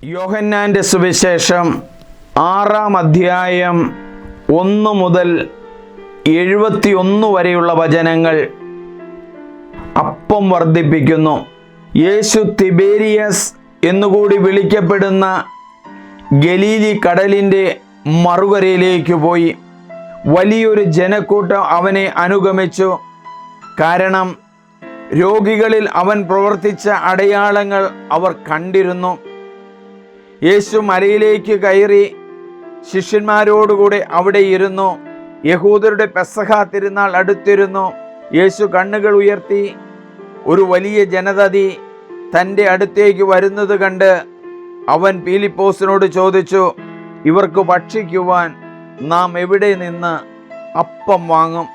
യോഹന്നാന്റെ സുവിശേഷം 6-ാം അധ്യായം 1 മുതൽ 71 വരെയുള്ള വചനങ്ങൾ അപ്പം വർദ്ധിപ്പിക്കുന്നു. യേശു തിബേരിയസ് എന്നുകൂടി വിളിക്കപ്പെടുന്ന ഗലീലി കടലിൻ്റെ മറുകരയിലേക്ക് പോയി. വലിയൊരു ജനക്കൂട്ടം അവനെ അനുഗമിച്ചു. കാരണം രോഗികളിൽ അവൻ പ്രവർത്തിച്ച അടയാളങ്ങൾ അവർ കണ്ടിരുന്നു. യേശു മലയിലേക്ക് കയറി ശിഷ്യന്മാരോടുകൂടെ അവിടെ ഇരുന്നു. യഹൂദരുടെ പെസഹ തിരുനാൾ അടുത്തിരുന്നു. യേശു കണ്ണുകൾ ഉയർത്തി ഒരു വലിയ ജനതതി തൻ്റെ അടുത്തേക്ക് വരുന്നത് കണ്ട് അവൻ പീലിപ്പോസിനോട് ചോദിച്ചു, ഇവർക്ക് ഭക്ഷിക്കുവാൻ നാം എവിടെ നിന്ന് അപ്പം വാങ്ങും?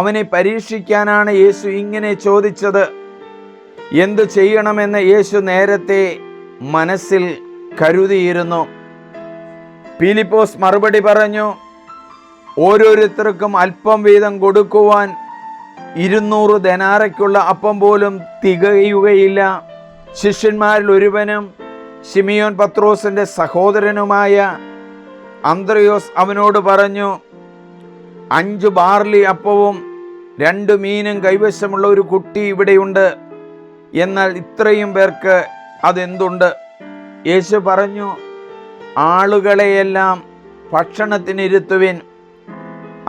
അവനെ പരീക്ഷിക്കാനാണ് യേശു ഇങ്ങനെ ചോദിച്ചത്. എന്തു ചെയ്യണമെന്ന് യേശു നേരത്തെ മനസ്സിൽ കരുതിയിരുന്നു. പീലിപ്പോസ് മറുപടി പറഞ്ഞു, ഓരോരുത്തർക്കും അല്പം വീതം കൊടുക്കുവാൻ 200 ധനാരയ്ക്കുള്ള അപ്പം പോലും തികയുകയില്ല. ശിഷ്യന്മാരിൽ ഒരുവനും ശിമിയോൻ പത്രോസിൻ്റെ സഹോദരനുമായ അന്ത്രയോസ് അവനോട് പറഞ്ഞു, 5 ബാർലി അപ്പവും 2 മീനും കൈവശമുള്ള ഒരു കുട്ടി ഇവിടെയുണ്ട്. എന്നാൽ ഇത്രയും പേർക്ക് അതെന്തുണ്ട്? യേശു പറഞ്ഞു, ആളുകളെയെല്ലാം ഭക്ഷണത്തിനിരുത്തുവിൻ.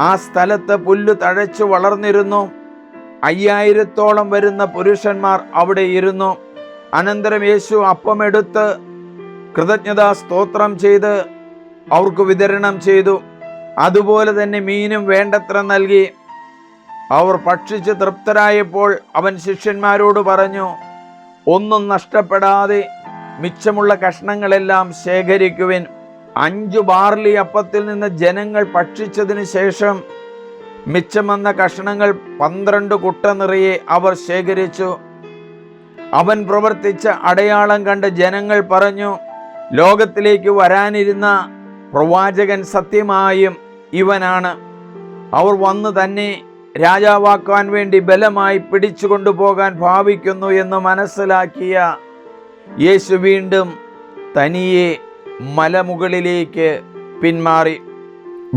ആ സ്ഥലത്ത് പുല്ല് തഴച്ചു വളർന്നിരുന്നു. 5000-ഓളം വരുന്ന പുരുഷന്മാർ അവിടെ ഇരുന്നു. അനന്തരം യേശു അപ്പമെടുത്ത് കൃതജ്ഞതാ സ്തോത്രം ചെയ്ത് അവർക്ക് വിതരണം ചെയ്തു. അതുപോലെ തന്നെ മീനും വേണ്ടത്ര നൽകി. അവർ ഭക്ഷിച്ച് തൃപ്തരായപ്പോൾ അവൻ ശിഷ്യന്മാരോട് പറഞ്ഞു, ഒന്നും നഷ്ടപ്പെടാതെ മിച്ചമുള്ള കഷ്ണങ്ങളെല്ലാം ശേഖരിക്കുവിൻ. 5 ബാർലി അപ്പത്തിൽ നിന്ന് ജനങ്ങൾ ഭക്ഷിച്ചതിന് ശേഷം മിച്ചം വന്ന കഷ്ണങ്ങൾ 12 കുട്ട നിറയെ അവർ ശേഖരിച്ചു. അവൻ പ്രവർത്തിച്ച അടയാളം കണ്ട് ജനങ്ങൾ പറഞ്ഞു, ലോകത്തിലേക്ക് വരാനിരുന്ന പ്രവാചകൻ സത്യമായും ഇവനാണ്. അവർ വന്നു തന്നെ രാജാവാക്കാൻ വേണ്ടി ബലമായി പിടിച്ചുകൊണ്ടുപോകാൻ ഭാവിക്കുന്നു എന്ന് മനസ്സിലാക്കിയ യേശു വീണ്ടും തനിയെ മലമുകളിലേക്ക് പിന്മാറി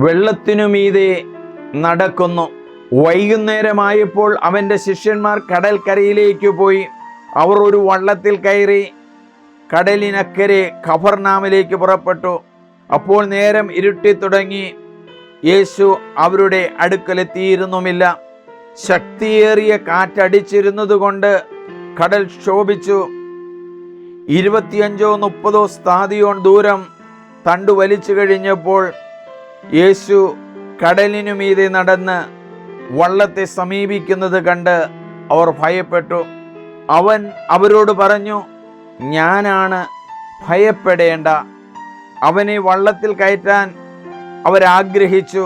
വെള്ളത്തിനു മീതെ നടക്കുന്നു. വൈകുന്നേരമായപ്പോൾ അവൻ്റെ ശിഷ്യന്മാർ കടൽക്കരയിലേക്ക് പോയി. അവർ ഒരു വള്ളത്തിൽ കയറി കടലിനക്കരെ കഫർനാമിലേക്ക് പുറപ്പെട്ടു. അപ്പോൾ നേരം ഇരുട്ടി തുടങ്ങി. യേശു അവരുടെ അടുക്കലെത്തിയിരുന്നുമില്ല. ശക്തിയേറിയ കാറ്റടിച്ചിരുന്നത് കൊണ്ട് കടൽ ക്ഷോഭിച്ചു. 25-30 സ്ഥാദിയോൺ ദൂരം തണ്ടു വലിച്ചു കഴിഞ്ഞപ്പോൾ യേശു കടലിനു മീതെ നടന്ന് വള്ളത്തെ സമീപിക്കുന്നത് കണ്ട് അവർ ഭയപ്പെട്ടു. അവൻ അവരോട് പറഞ്ഞു, ഞാനാണ്, ഭയപ്പെടേണ്ട. അവനെ വള്ളത്തിൽ കയറ്റാൻ അവരാഗ്രഹിച്ചു.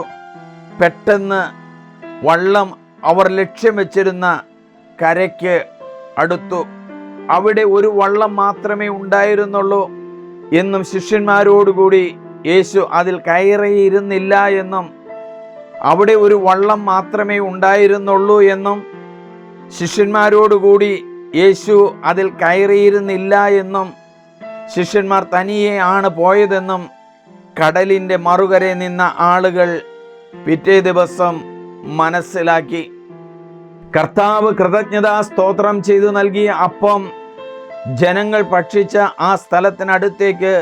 പെട്ടെന്ന് വള്ളം അവർ ലക്ഷ്യം വെച്ചിരുന്ന കരയ്ക്ക് അടുത്തു. അവിടെ ഒരു വള്ളം മാത്രമേ ഉണ്ടായിരുന്നുള്ളൂ എന്നും ശിഷ്യന്മാരോടുകൂടി യേശു അതിൽ കയറിയിരുന്നില്ല എന്നും അവിടെ ഒരു വള്ളം മാത്രമേ ഉണ്ടായിരുന്നുള്ളൂ എന്നും ശിഷ്യന്മാരോടുകൂടി യേശു അതിൽ കയറിയിരുന്നില്ല എന്നും ശിഷ്യന്മാർ തനിയെ ആണ് പോയതെന്നും കടലിൻ്റെ മറുകരയിൽ നിന്ന ആളുകൾ പിറ്റേ ദിവസം മനസ്സിലാക്കി. കർത്താവ് കൃതജ്ഞതാ സ്തോത്രം ചെയ്തു നൽകിയ അപ്പം ജനങ്ങൾ ഭക്ഷിച്ച ആ സ്ഥലത്തിനടുത്തേക്ക്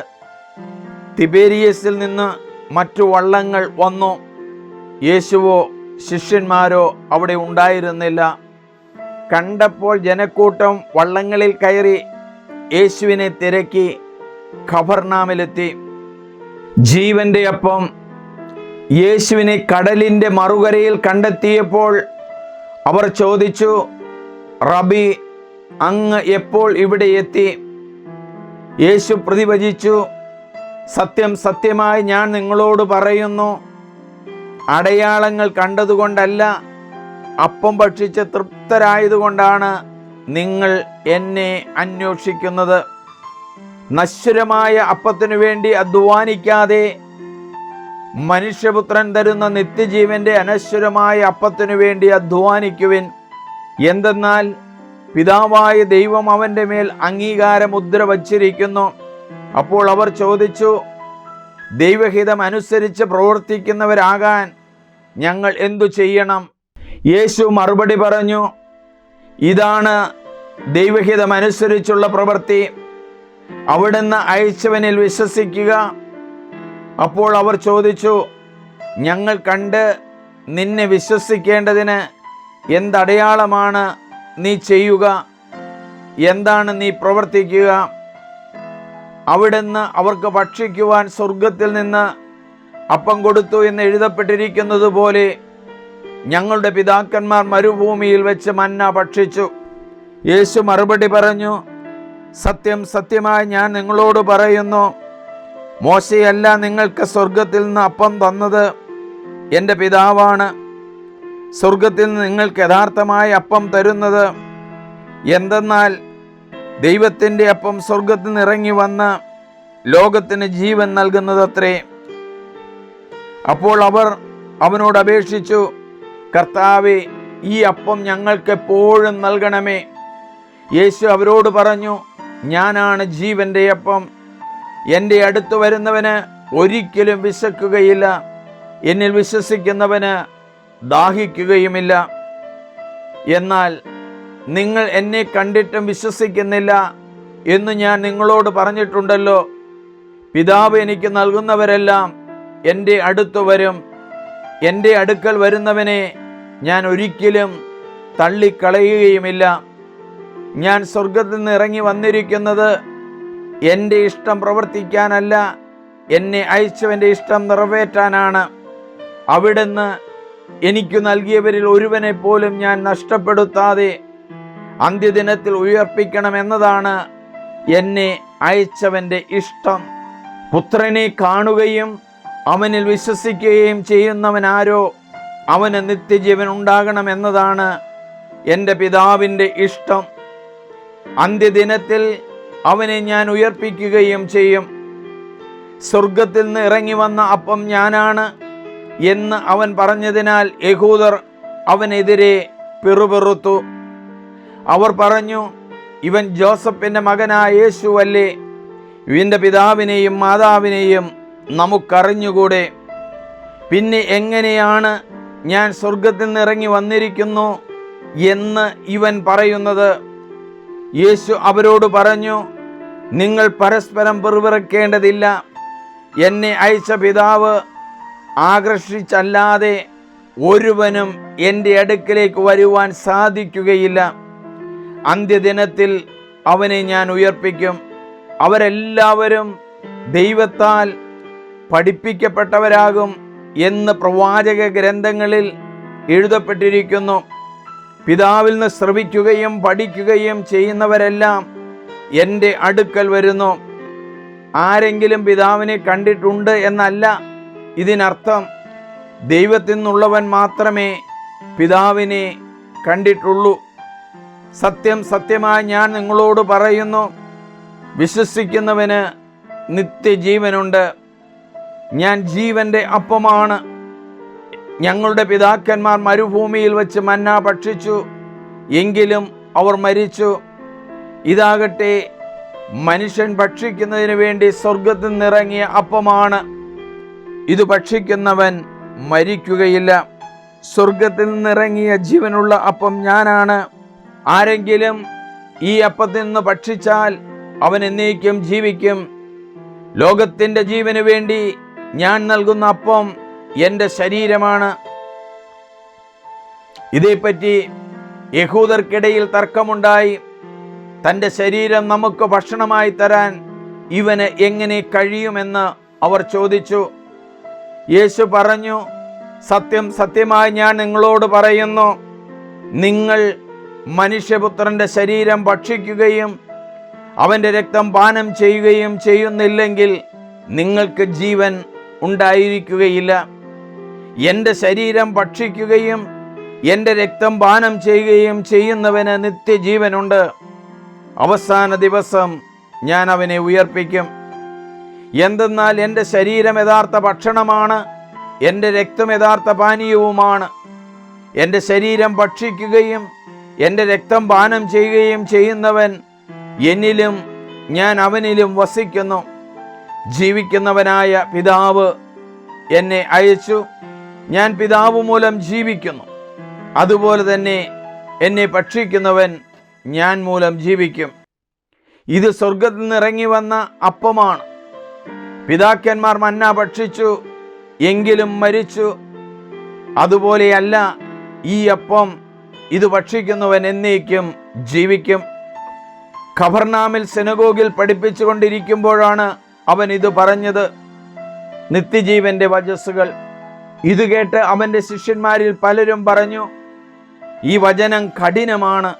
തിബേരിയസിൽ നിന്ന് മറ്റു വള്ളങ്ങൾ വന്നു. യേശുവോ ശിഷ്യന്മാരോ അവിടെ ഉണ്ടായിരുന്നില്ല. കണ്ടപ്പോൾ ജനക്കൂട്ടം വള്ളങ്ങളിൽ കയറി യേശുവിനെ തിരക്കി കഫർനാമിലെത്തി. ജീവന്റെ അപ്പം യേശുവിനെ കടലിൻ്റെ മറുകരയിൽ കണ്ടെത്തിയപ്പോൾ അവർ ചോദിച്ചു, റബി, അങ്ങ് എപ്പോൾ ഇവിടെ എത്തി? യേശു പ്രതിവചിച്ചു, സത്യം സത്യമായി ഞാൻ നിങ്ങളോട് പറയുന്നു, അടയാളങ്ങൾ കണ്ടതുകൊണ്ടല്ല, അപ്പം ഭക്ഷിച്ച് തൃപ്തരായതുകൊണ്ടാണ് നിങ്ങൾ എന്നെ അന്വേഷിക്കുന്നത്. നശ്വരമായ അപ്പത്തിനു വേണ്ടി അധ്വാനിക്കാതെ മനുഷ്യപുത്രൻ തരുന്ന നിത്യജീവന്റെ അനശ്വരമായ അപ്പത്തിനു വേണ്ടി അധ്വാനിക്കുവിൻ. എന്തെന്നാൽ പിതാവായ ദൈവം അവൻ്റെ മേൽ അംഗീകാരമുദ്ര വച്ചിരിക്കുന്നു. അപ്പോൾ അവർ ചോദിച്ചു, ദൈവഹിതം അനുസരിച്ച് പ്രവർത്തിക്കുന്നവരാകാൻ ഞങ്ങൾ എന്തു ചെയ്യണം? യേശു മറുപടി പറഞ്ഞു, ഇതാണ് ദൈവഹിതം അനുസരിച്ചുള്ള പ്രവൃത്തി, അവിടുന്ന് അയച്ചവനിൽ വിശ്വസിക്കുക. അപ്പോൾ അവർ ചോദിച്ചു, ഞങ്ങൾ കണ്ട് നിന്നെ വിശ്വസിക്കേണ്ടതിന് എന്തടയാളമാണ് നീ ചെയ്യുക? എന്താണ് നീ പ്രവർത്തിക്കുക? അവിടുന്ന് അവർക്ക് ഭക്ഷിക്കുവാൻ സ്വർഗത്തിൽ നിന്ന് അപ്പം കൊടുത്തു എന്ന് എഴുതപ്പെട്ടിരിക്കുന്നത് പോലെ ഞങ്ങളുടെ പിതാക്കന്മാർ മരുഭൂമിയിൽ വെച്ച് മന്ന ഭക്ഷിച്ചു. യേശു മറുപടി പറഞ്ഞു, സത്യം സത്യമായി ഞാൻ നിങ്ങളോട് പറയുന്നു, മോശയല്ല നിങ്ങൾക്ക് സ്വർഗത്തിൽ നിന്ന് അപ്പം തന്നത്, എൻ്റെ പിതാവാണ് സ്വർഗത്തിൽ നിന്ന് നിങ്ങൾക്ക് യഥാർത്ഥമായ അപ്പം തരുന്നത്. എന്തെന്നാൽ ദൈവത്തിൻ്റെ അപ്പം സ്വർഗത്തിൽ നിന്ന് ഇറങ്ങി വന്ന് ലോകത്തിന് ജീവൻ നൽകുന്നതത്രേ. അപ്പോൾ അവർ അവനോട് അപേക്ഷിച്ചു, കർത്താവേ, ഈ അപ്പം ഞങ്ങൾക്ക് എപ്പോഴും നൽകണമേ. യേശു അവരോട് പറഞ്ഞു, ഞാനാണ് ജീവൻ്റെ അപ്പം. എൻ്റെ അടുത്ത് വരുന്നവന് ഒരിക്കലും വിശക്കുകയില്ല, എന്നിൽ വിശ്വസിക്കുന്നവന് ദാഹിക്കുകയുമില്ല. എന്നാൽ നിങ്ങൾ എന്നെ കണ്ടിട്ടും വിശ്വസിക്കുന്നില്ല എന്ന് ഞാൻ നിങ്ങളോട് പറഞ്ഞിട്ടുണ്ടല്ലോ. പിതാവ് എനിക്ക് നൽകുന്നവരെല്ലാം എൻ്റെ അടുത്ത് വരും. എൻ്റെ അടുക്കൽ വരുന്നവനെ ഞാൻ ഒരിക്കലും തള്ളിക്കളയുകയുമില്ല. ഞാൻ സ്വർഗത്തിൽ നിന്ന് ഇറങ്ങി വന്നിരിക്കുന്നത് എൻ്റെ ഇഷ്ടം പ്രവർത്തിക്കാനല്ല, എന്നെ അയച്ചവൻ്റെ ഇഷ്ടം നിറവേറ്റാനാണ്. അവിടുന്ന് എനിക്ക് നൽകിയവരിൽ ഒരുവനെ പോലും ഞാൻ നഷ്ടപ്പെടുത്താതെ അന്ത്യദിനത്തിൽ ഉയർപ്പിക്കണമെന്നതാണ് എന്നെ അയച്ചവൻ്റെ ഇഷ്ടം. പുത്രനെ കാണുകയും അവനിൽ വിശ്വസിക്കുകയും ചെയ്യുന്നവനാരോ അവന് നിത്യജീവൻ ഉണ്ടാകണമെന്നതാണ് എൻ്റെ പിതാവിൻ്റെ ഇഷ്ടം. അന്ത്യദിനത്തിൽ അവനെ ഞാൻ ഉയർപ്പിക്കുകയും ചെയ്യും. സ്വർഗത്തിൽ നിന്ന് ഇറങ്ങി വന്ന അപ്പം ഞാനാണ് എന്ന് അവൻ പറഞ്ഞതിനാൽ യഹൂദർ അവനെതിരെ പിറുപിറുത്തു. അവർ പറഞ്ഞു, ഇവൻ ജോസഫിൻ്റെ മകനായ യേശു അല്ലേ? ഇവൻ്റെ പിതാവിനെയും മാതാവിനെയും നമുക്കറിഞ്ഞുകൂടെ? പിന്നെ എങ്ങനെയാണ് ഞാൻ സ്വർഗത്തിൽ നിന്ന് ഇറങ്ങി വന്നിരിക്കുന്നു എന്ന് ഇവൻ പറയുന്നത്? യേശു അവരോട് പറഞ്ഞു, നിങ്ങൾ പരസ്പരം പിറുപിറുക്കേണ്ടതില്ല. എന്നെ അയച്ച പിതാവ് ആകർഷിച്ചല്ലാതെ ഒരുവനും എൻ്റെ അടുക്കലേക്ക് വരുവാൻ സാധിക്കുകയില്ല. അന്ത്യദിനത്തിൽ അവനെ ഞാൻ ഉയർപ്പിക്കും. അവരെല്ലാവരും ദൈവത്താൽ പഠിപ്പിക്കപ്പെട്ടവരാകും എന്ന് പ്രവാചക ഗ്രന്ഥങ്ങളിൽ എഴുതപ്പെട്ടിരിക്കുന്നു. പിതാവിൽ നിന്ന് ശ്രവിക്കുകയും പഠിക്കുകയും ചെയ്യുന്നവരെല്ലാം എൻ്റെ അടുക്കൽ വരുന്നു. ആരെങ്കിലും പിതാവിനെ കണ്ടിട്ടുണ്ട് എന്നല്ല ഇതിനർത്ഥം. ദൈവത്തിൽ നിന്നുള്ളവൻ മാത്രമേ പിതാവിനെ കണ്ടിട്ടുള്ളൂ. സത്യം സത്യമായി ഞാൻ നിങ്ങളോട് പറയുന്നു, വിശ്വസിക്കുന്നവന് നിത്യജീവനുണ്ട്. ഞാൻ ജീവൻ്റെ അപ്പമാണ്. ഞങ്ങളുടെ പിതാക്കന്മാർ മരുഭൂമിയിൽ വെച്ച് മന്ന ഭക്ഷിച്ചു, എങ്കിലും അവർ മരിച്ചു. ഇതാകട്ടെ മനുഷ്യൻ ഭക്ഷിക്കുന്നതിന് വേണ്ടി സ്വർഗത്തിൽ നിന്നിറങ്ങിയ അപ്പമാണ്. ഇത് ഭക്ഷിക്കുന്നവൻ മരിക്കുകയില്ല. സ്വർഗത്തിൽ നിന്നിറങ്ങിയ ജീവനുള്ള അപ്പം ഞാനാണ്. ആരെങ്കിലും ഈ അപ്പത്തിൽ നിന്ന് ഭക്ഷിച്ചാൽ അവൻ എന്നേക്കും ജീവിക്കും. ലോകത്തിൻ്റെ ജീവന് വേണ്ടി ഞാൻ നൽകുന്ന അപ്പം എൻ്റെ ശരീരമാണ്. ഇതേപ്പറ്റി യഹൂദർക്കിടയിൽ തർക്കമുണ്ടായി. തൻ്റെ ശരീരം നമുക്ക് ഭക്ഷണമായി തരാൻ ഇവന് എങ്ങനെ കഴിയുമെന്ന് അവർ ചോദിച്ചു. യേശു പറഞ്ഞു, സത്യം സത്യമായി ഞാൻ നിങ്ങളോട് പറയുന്നു, നിങ്ങൾ മനുഷ്യപുത്രൻ്റെ ശരീരം ഭക്ഷിക്കുകയും അവൻ്റെ രക്തം പാനം ചെയ്യുകയും ചെയ്യുന്നില്ലെങ്കിൽ നിങ്ങൾക്ക് ജീവൻ ഉണ്ടായിരിക്കുകയില്ല. എൻ്റെ ശരീരം ഭക്ഷിക്കുകയും എൻ്റെ രക്തം പാനം ചെയ്യുകയും ചെയ്യുന്നവന് നിത്യജീവനുണ്ട്. അവസാന ദിവസം ഞാൻ അവനെ ഉയർപ്പിക്കും. എന്തെന്നാൽ എൻ്റെ ശരീരം യഥാർത്ഥ ഭക്ഷണമാണ്, എൻ്റെ രക്തം യഥാർത്ഥ പാനീയവുമാണ്. എൻ്റെ ശരീരം ഭക്ഷിക്കുകയും എൻ്റെ രക്തം പാനം ചെയ്യുകയും ചെയ്യുന്നവൻ എന്നിലും ഞാൻ അവനിലും വസിക്കുന്നു. ജീവിക്കുന്നവനായ പിതാവ് എന്നെ അയച്ചു. ഞാൻ പിതാവ് മൂലം ജീവിക്കുന്നു. അതുപോലെ തന്നെ എന്നെ ഭക്ഷിക്കുന്നവൻ ഞാൻ മൂലം ജീവിക്കും. ഇത് സ്വർഗത്തിൽ നിന്ന് ഇറങ്ങി വന്ന അപ്പമാണ്. പിതാക്കന്മാർ മന്ന ഭക്ഷിച്ചു, എങ്കിലും മരിച്ചു. അതുപോലെയല്ല ഈ അപ്പം. ഇത് ഭക്ഷിക്കുന്നവൻ എന്നേക്കും ജീവിക്കും. ഖബർനാമിൽ സിനഗോഗിൽ പഠിപ്പിച്ചു കൊണ്ടിരിക്കുമ്പോഴാണ് അവൻ ഇത് പറഞ്ഞത്. നിത്യജീവന്റെ വചസ്സുകൾ. ഇത് കേട്ട് അവൻ്റെ ശിഷ്യന്മാരിൽ പലരും പറഞ്ഞു, ഈ വചനം കഠിനമാണ്,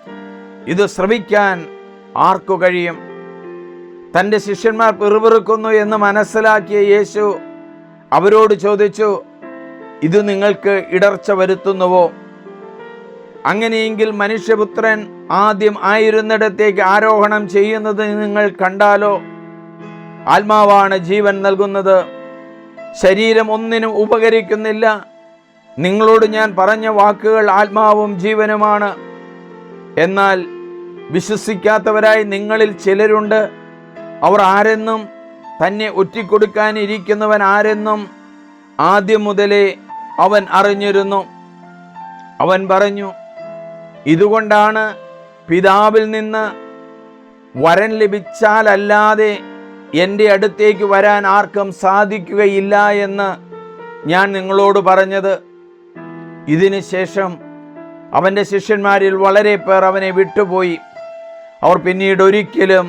ഇത് ശ്രവിക്കാൻ ആർക്കു കഴിയും? തൻ്റെ ശിഷ്യന്മാർ പിറുപിറുക്കുന്നു എന്ന് മനസ്സിലാക്കിയ യേശു അവരോട് ചോദിച്ചു, ഇത് നിങ്ങൾക്ക് ഇടർച്ച വരുത്തുന്നുവോ? അങ്ങനെയെങ്കിൽ മനുഷ്യപുത്രൻ ആദ്യം ആയിരുന്നിടത്തേക്ക് ആരോഹണം ചെയ്യുന്നത് നിങ്ങൾ കണ്ടാലോ? ആത്മാവാണ് ജീവൻ നൽകുന്നത്, ശരീരം ഒന്നിനും ഉപകരിക്കുന്നില്ല. നിങ്ങളോട് ഞാൻ പറഞ്ഞ വാക്കുകൾ ആത്മാവും ജീവനുമാണ്. എന്നാൽ വിശ്വസിക്കാത്തവരായി നിങ്ങളിൽ ചിലരുണ്ട്. അവർ ആരെന്നും തന്നെ ഒറ്റിക്കൊടുക്കാനിരിക്കുന്നവൻ ആരെന്നും ആദ്യം മുതലേ അവൻ അറിഞ്ഞിരുന്നു. അവൻ പറഞ്ഞു, ഇതുകൊണ്ടാണ് പിതാവിൽ നിന്ന് വരൻ ലഭിച്ചാലല്ലാതെ എൻ്റെ അടുത്തേക്ക് വരാൻ ആർക്കും സാധിക്കുകയില്ല എന്ന് ഞാൻ നിങ്ങളോട് പറഞ്ഞത്. ഇതിനു ശേഷം അവൻ്റെ ശിഷ്യന്മാരിൽ വളരെ പേർ അവനെ വിട്ടുപോയി. അവർ പിന്നീട് ഒരിക്കലും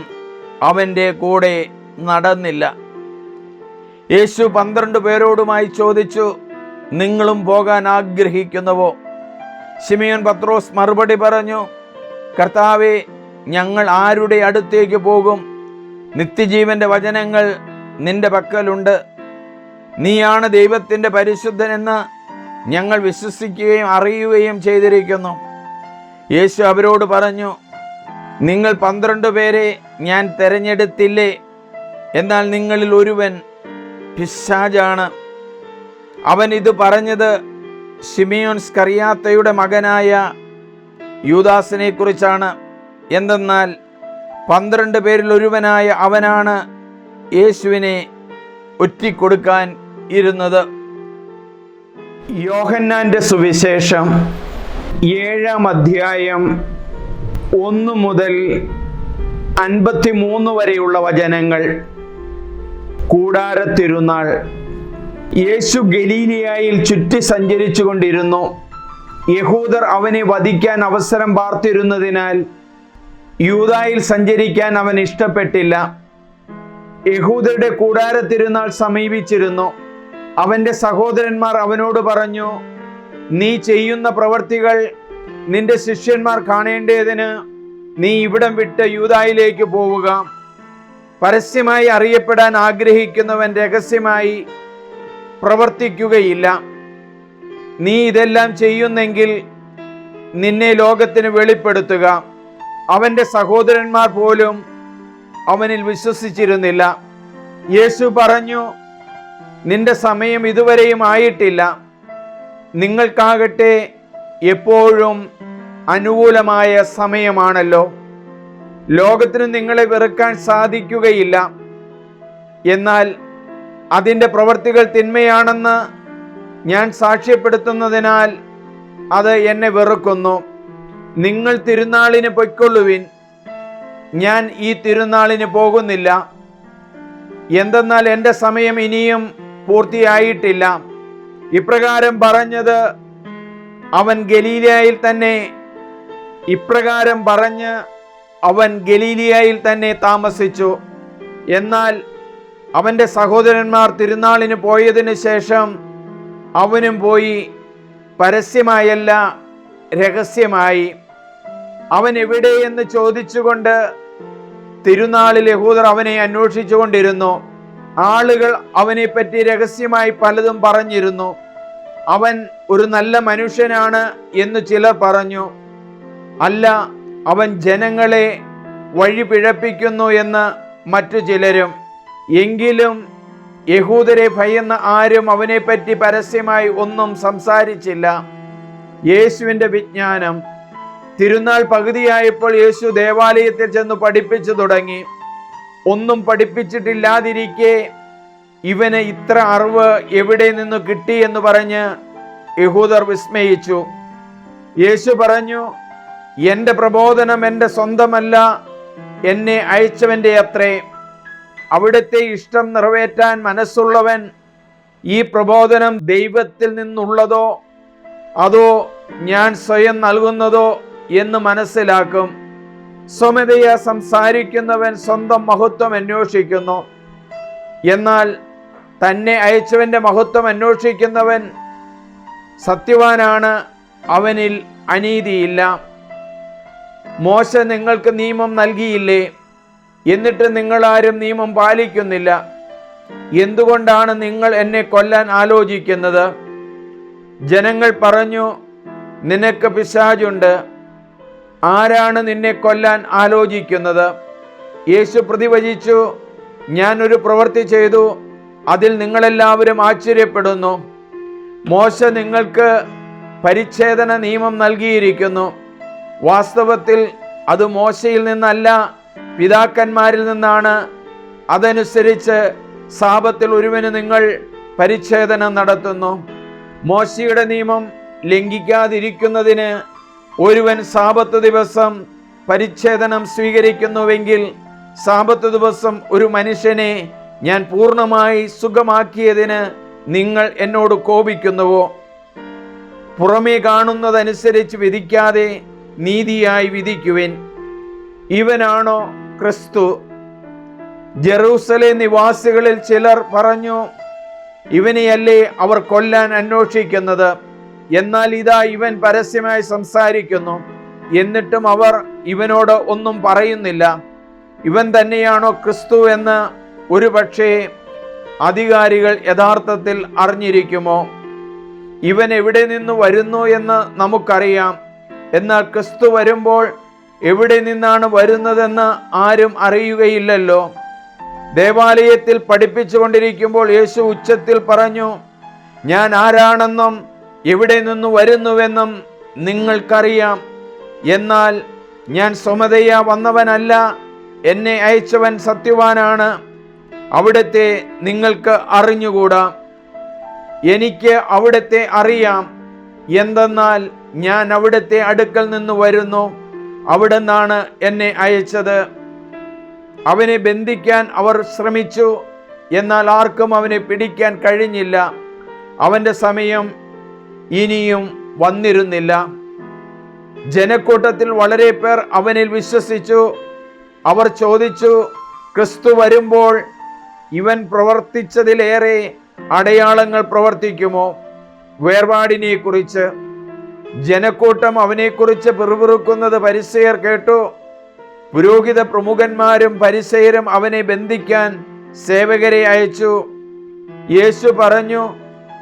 അവൻ്റെ കൂടെ നടന്നില്ല. യേശു 12 പേരോടുമായി ചോദിച്ചു, നിങ്ങളും പോകാൻ ആഗ്രഹിക്കുന്നുവോ? ശിമിയോൻ പത്രോസ് മറുപടി പറഞ്ഞു, കർത്താവേ, ഞങ്ങൾ ആരുടെ അടുത്തേക്ക് പോകും? നിത്യജീവന്റെ വചനങ്ങൾ നിന്റെ പക്കലുണ്ട്. നീയാണ് ദൈവത്തിൻ്റെ പരിശുദ്ധനെന്ന് ഞങ്ങൾ വിശ്വസിക്കുകയും അറിയുകയും ചെയ്തിരിക്കുന്നു. യേശു അവരോട് പറഞ്ഞു, നിങ്ങൾ 12 പേരെ ഞാൻ തെരഞ്ഞെടുത്തില്ലേ? എന്നാൽ നിങ്ങളിൽ ഒരുവൻ പിശാചാണ്. അവൻ ഇത് പറഞ്ഞത് ശിമിയോൻ സ്കറിയാത്തയുടെ മകനായ യൂദാസിനെ കുറിച്ചാണ്. എന്തെന്നാൽ 12 പേരിൽ ഒരുവനായ അവനാണ് യേശുവിനെ ഒറ്റിക്കൊടുക്കാൻ ഇരുന്നത്. യോഹന്നാന്റെ സുവിശേഷം 7-ാം അധ്യായം 1 മുതൽ 53 വരെയുള്ള വചനങ്ങൾ. കൂടാരത്തിരുന്നാൾ. യേശു ഗലീലിയായിൽ ചുറ്റി സഞ്ചരിച്ചു കൊണ്ടിരുന്നു. യഹൂദർ അവനെ വധിക്കാൻ അവസരം പാർത്തിരുന്നതിനാൽ യൂദായിൽ സഞ്ചരിക്കാൻ അവൻ ഇഷ്ടപ്പെട്ടില്ല. യഹൂദരുടെ കൂടാരത്തിരുന്നാൾ സമീപിച്ചിരുന്നു. അവൻ്റെ സഹോദരന്മാർ അവനോട് പറഞ്ഞു, നീ ചെയ്യുന്ന പ്രവൃത്തികൾ നിന്റെ ശിഷ്യന്മാർ കാണേണ്ടതിന് നീ ഇവിടം വിട്ട് യൂദായിലേക്ക് പോവുക. പരസ്യമായി അറിയപ്പെടാൻ ആഗ്രഹിക്കുന്നവൻ രഹസ്യമായി പ്രവർത്തിക്കുകയില്ല. നീ ഇതെല്ലാം ചെയ്യുന്നെങ്കിൽ നിന്നെ ലോകത്തിന് വെളിപ്പെടുത്തുക. അവൻ്റെ സഹോദരന്മാർ പോലും അവനിൽ വിശ്വസിച്ചിരുന്നില്ല. യേശു പറഞ്ഞു, നിന്റെ സമയം ഇതുവരെയും ആയിട്ടില്ല. നിങ്ങൾക്കാകട്ടെ എപ്പോഴും അനുകൂലമായ സമയമാണല്ലോ. ലോകത്തിന് നിങ്ങളെ വെറുക്കാൻ സാധിക്കുകയില്ല. എന്നാൽ അതിൻ്റെ പ്രവൃത്തികൾ തിന്മയാണെന്ന് ഞാൻ സാക്ഷ്യപ്പെടുത്തുന്നതിനാൽ അത് എന്നെ വെറുക്കുന്നു. നിങ്ങൾ തിരുനാളിന് പൊയ്ക്കൊള്ളുവിൻ. ഞാൻ ഈ തിരുനാളിന് പോകുന്നില്ല. എന്തെന്നാൽ എൻ്റെ സമയം ഇനിയും പൂർത്തിയായിട്ടില്ല. ഇപ്രകാരം പറഞ്ഞ് അവൻ ഗലീലിയായിൽ തന്നെ താമസിച്ചു. എന്നാൽ അവൻ്റെ സഹോദരന്മാർ തിരുനാളിന് പോയതിനു ശേഷം അവനും പോയി, പരസ്യമായല്ല, രഹസ്യമായി. അവൻ എവിടെയെന്ന് ചോദിച്ചുകൊണ്ട് തിരുനാളിൽ യഹൂദർ അവനെ അന്വേഷിച്ചു കൊണ്ടിരുന്നു. ആളുകൾ അവനെപ്പറ്റി രഹസ്യമായി പലതും പറഞ്ഞിരുന്നു. അവൻ ഒരു നല്ല മനുഷ്യനാണ് എന്ന് ചിലർ പറഞ്ഞു. അല്ല, അവൻ ജനങ്ങളെ വഴി പിഴപ്പിക്കുന്നു എന്ന് മറ്റു ചിലരും. എങ്കിലും യഹൂദരെ ഭയന്ന ആരും അവനെപ്പറ്റി പരസ്യമായി ഒന്നും സംസാരിച്ചില്ല. യേശുവിൻ്റെ വിജ്ഞാനം. തിരുനാൾ പകുതിയായപ്പോൾ യേശു ദേവാലയത്തിൽ ചെന്ന് പഠിപ്പിച്ചു തുടങ്ങി. ഒന്നും പഠിപ്പിച്ചിട്ടില്ലാതിരിക്കെ ഇവന് ഇത്ര അറിവ് എവിടെ നിന്ന് കിട്ടി എന്ന് പറഞ്ഞ് യഹൂദർ വിസ്മയിച്ചു. യേശു പറഞ്ഞു, എൻ്റെ പ്രബോധനം എൻ്റെ സ്വന്തമല്ല, എന്നെ അയച്ചവൻ്റെ അത്രേ. അവിടുത്തെ ഇഷ്ടം നിറവേറ്റാൻ മനസ്സുള്ളവൻ ഈ പ്രബോധനം ദൈവത്തിൽ നിന്നുള്ളതോ അതോ ഞാൻ സ്വയം നൽകുന്നതോ എന്ന് മനസ്സിലാക്കും. സ്വമതയാ സംസാരിക്കുന്നവൻ സ്വന്തം മഹത്വം അന്വേഷിക്കുന്നു, എന്നാൽ തന്നെ അയച്ചവൻ്റെ മഹത്വം അന്വേഷിക്കുന്നവൻ സത്യവാനാണ്, അവനിൽ അനീതിയില്ല. മോശ നിങ്ങൾക്ക് നിയമം നൽകിയില്ലേ? എന്നിട്ട് നിങ്ങളാരും നിയമം പാലിക്കുന്നില്ല. എന്തുകൊണ്ടാണ് നിങ്ങൾ എന്നെ കൊല്ലാൻ ആലോചിക്കുന്നത്? ജനങ്ങൾ പറഞ്ഞു, നിനക്ക് പിശാചുണ്ട്. ആരാണ് നിന്നെ കൊല്ലാൻ ആലോചിക്കുന്നത്? യേശു പ്രതിവചിച്ചു, ഞാനൊരു പ്രവൃത്തി ചെയ്തു, അതിൽ നിങ്ങളെല്ലാവരും ആശ്ചര്യപ്പെടുന്നു. മോശ നിങ്ങൾക്ക് പരിച്ഛേദന നിയമം നൽകിയിരിക്കുന്നു. വാസ്തവത്തിൽ അത് മോശയിൽ നിന്നല്ല, പിതാക്കന്മാരിൽ നിന്നാണ്. അതനുസരിച്ച് സാബത്തിൽ ഒരുവന് നിങ്ങൾ പരിച്ഛേദന നടത്തുന്നു. മോശയുടെ നിയമം ലംഘിക്കാതിരിക്കുന്നതിന് ഒരുവൻ സാബത്ത് ദിവസം പരിച്ഛേദനം സ്വീകരിക്കുന്നുവെങ്കിൽ സാബത്ത് ദിവസം ഒരു മനുഷ്യനെ ഞാൻ പൂർണ്ണമായി സുഖമാക്കിയതിന് നിങ്ങൾ എന്നോട് കോപിക്കുന്നുവോ? പുറമേ കാണുന്നതനുസരിച്ച് വിധിക്കാതെ നീതിയായി വിധിക്കുവിൻ. ഇവനാണോ ക്രിസ്തു? ജെറൂസലേം നിവാസികളിൽ ചിലർ പറഞ്ഞു, ഇവനെയല്ലേ അവർ കൊല്ലാൻ അന്വേഷിക്കുന്നത്? എന്നാൽ ഇതാ ഇവൻ പരസ്യമായി സംസാരിക്കുന്നു, എന്നിട്ടും അവർ ഇവനോട് ഒന്നും പറയുന്നില്ല. ഇവൻ തന്നെയാണോ ക്രിസ്തു എന്ന് ഒരുപക്ഷേ അധികാരികൾ യഥാർത്ഥത്തിൽ അറിഞ്ഞിരിക്കുമോ? ഇവൻ എവിടെ നിന്ന് വരുന്നു എന്ന് നമുക്കറിയാം, എന്നാൽ ക്രിസ്തു വരുമ്പോൾ എവിടെ നിന്നാണ് വരുന്നതെന്ന് ആരും അറിയുകയില്ലല്ലോ. ദേവാലയത്തിൽ പഠിപ്പിച്ചു കൊണ്ടിരിക്കുമ്പോൾ യേശു ഉച്ചത്തിൽ പറഞ്ഞു, ഞാൻ ആരാണെന്നും എവിടെ നിന്ന് വരുന്നുവെന്നും നിങ്ങൾക്കറിയാം. എന്നാൽ ഞാൻ സ്വമതയാ വന്നവനല്ല, എന്നെ അയച്ചവൻ സത്യവാനാണ്. അവിടുത്തെ നിങ്ങൾക്ക് അറിഞ്ഞുകൂടാ. എനിക്ക് അവിടുത്തെ അറിയാം. എന്തെന്നാൽ ഞാൻ അവിടുത്തെ അടുക്കൽ നിന്ന് വരുന്നു, അവിടുന്നാണ് എന്നെ അയച്ചത്. അവനെ ബന്ധിക്കാൻ അവർ ശ്രമിച്ചു, എന്നാൽ ആർക്കും അവനെ പിടിക്കാൻ കഴിഞ്ഞില്ല. അവൻ്റെ സമയം ഇനിയും വന്നിരുന്നില്ല. ജനക്കൂട്ടത്തിൽ വളരെ പേർ അവനിൽ വിശ്വസിച്ചു. അവർ ചോദിച്ചു, ക്രിസ്തു വരുമ്പോൾ ഇവൻ പ്രവർത്തിച്ചതിലേറെ അടയാളങ്ങൾ പ്രവർത്തിക്കുമോ? വേർപാടിനെ കുറിച്ച് ജനക്കൂട്ടം അവനെക്കുറിച്ച് പിറുപിറുക്കുന്നത് പരിസയർ കേട്ടു. പുരോഹിത പ്രമുഖന്മാരും പരിസയരും അവനെ ബന്ധിക്കാൻ സേവകരെ അയച്ചു. യേശു പറഞ്ഞു,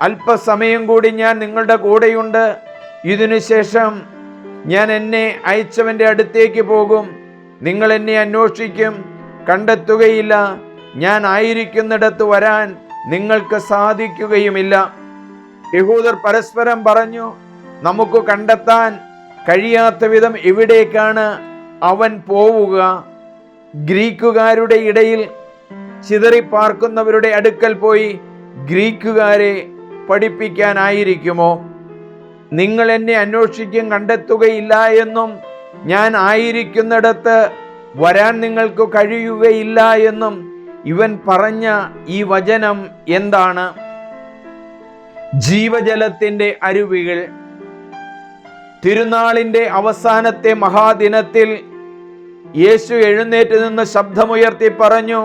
അല്പസമയം കൂടി ഞാൻ നിങ്ങളുടെ കൂടെയുണ്ട്. ഇതിനുശേഷം ഞാൻ എന്നെ അയച്ചവൻ്റെ അടുത്തേക്ക് പോകും. നിങ്ങൾ എന്നെ അന്വേഷിക്കും, കണ്ടെത്തുകയില്ല. ഞാൻ ആയിരിക്കുന്നിടത്ത് വരാൻ നിങ്ങൾക്ക് സാധിക്കുകയുമില്ല. യഹൂദർ പരസ്പരം പറഞ്ഞു, നമുക്ക് കണ്ടെത്താൻ കഴിയാത്ത വിധം എവിടേക്കാണ് അവൻ പോവുക? ഗ്രീക്കുകാരുടെ ഇടയിൽ ചിതറിപ്പാർക്കുന്നവരുടെ അടുക്കൽ പോയി ഗ്രീക്കുകാരെ പഠിപ്പിക്കാനായിരിക്കുമോ? നിങ്ങൾ എന്നെ അന്വേഷിക്കും, കണ്ടെത്തുകയില്ല എന്നും ഞാൻ ആയിരിക്കുന്നിടത്ത് വരാൻ നിങ്ങൾക്ക് കഴിയുകയില്ല എന്നും ഇവൻ പറഞ്ഞ ഈ വചനം എന്താണ്? ജീവജലത്തിൻ്റെ അരുവികൾ. തിരുനാളിൻ്റെ അവസാനത്തെ മഹാദിനത്തിൽ യേശു എഴുന്നേറ്റ് നിന്ന് ശബ്ദമുയർത്തി പറഞ്ഞു,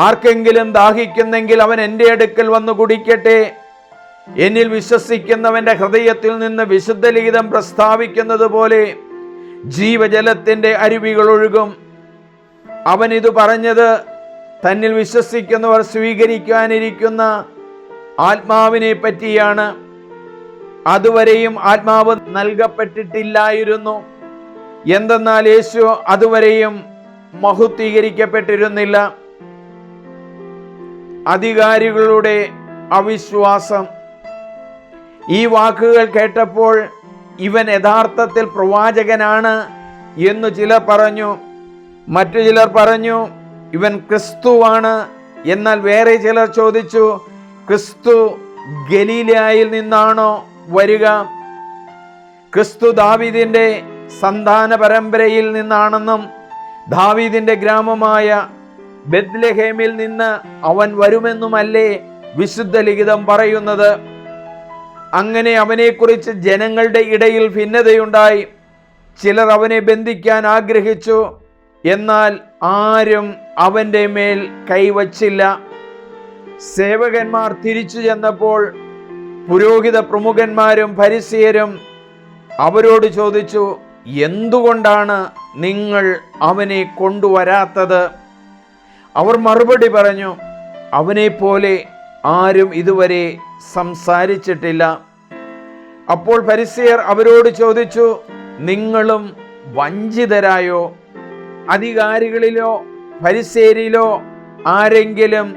ആർക്കെങ്കിലും ദാഹിക്കുന്നെങ്കിൽ അവൻ എൻ്റെ അടുക്കൽ വന്ന് കുടിക്കട്ടെ. എന്നിൽ വിശ്വസിക്കുന്നവൻ്റെ ഹൃദയത്തിൽ നിന്ന് വിശുദ്ധ ലിഖിതം പ്രസ്താവിക്കുന്നത് പോലെ ജീവജലത്തിൻ്റെ അരുവികൾ ഒഴുകും. അവൻ ഇത് പറഞ്ഞത് തന്നിൽ വിശ്വസിക്കുന്നവർ സ്വീകരിക്കാനിരിക്കുന്ന ആത്മാവിനെ പറ്റിയാണ്. അതുവരെയും ആത്മാവ് നൽകപ്പെട്ടിട്ടില്ലായിരുന്നു. എന്തെന്നാൽ യേശു അതുവരെയും മഹത്വീകരിക്കപ്പെട്ടിരുന്നില്ല. അധികാരികളുടെ അവിശ്വാസം. ഈ വാക്കുകൾ കേട്ടപ്പോൾ ഇവൻ യഥാർത്ഥത്തിൽ പ്രവാചകനാണ് എന്ന് ചിലർ പറഞ്ഞു. മറ്റു ചിലർ പറഞ്ഞു, ഇവൻ ക്രിസ്തുവാണ് എന്നാൽ വേറെ ചിലർ ചോദിച്ചു, ക്രിസ്തു ഗലീലായിൽ നിന്നാണോ വരിക? ക്രിസ്തു ദാവീദിന്റെ സന്താന പരമ്പരയിൽ നിന്നാണെന്നും ദാവീദിന്റെ ഗ്രാമമായ ബെത്ലഹേമിൽ നിന്ന് അവൻ വരുമെന്നുമല്ലേ വിശുദ്ധ ലിഖിതം പറയുന്നത്? അങ്ങനെ അവനെക്കുറിച്ച് ജനങ്ങളുടെ ഇടയിൽ ഭിന്നതയുണ്ടായി. ചിലർ അവനെ ബന്ധിക്കാൻ ആഗ്രഹിച്ചു, എന്നാൽ ആരും അവൻ്റെ മേൽ കൈവച്ചില്ല. സേവകന്മാർ തിരിച്ചു ചെന്നപ്പോൾ പുരോഹിത പ്രമുഖന്മാരും ഫരിസേയരും അവരോട് ചോദിച്ചു, എന്തുകൊണ്ടാണ് നിങ്ങൾ അവനെ കൊണ്ടുവരാത്തത്? അവർ മറുപടി പറഞ്ഞു, അവനെപ്പോലെ ആരും ഇതുവരെ സംസാരിച്ചിട്ടില്ല. അപ്പോൾ ഫരിസേയർ അവരോട് ചോദിച്ചു, നിങ്ങളും വഞ്ചിതരായോ? അധികാരികളിലോ ഫരിസേയരിലോ ആരെങ്കിലും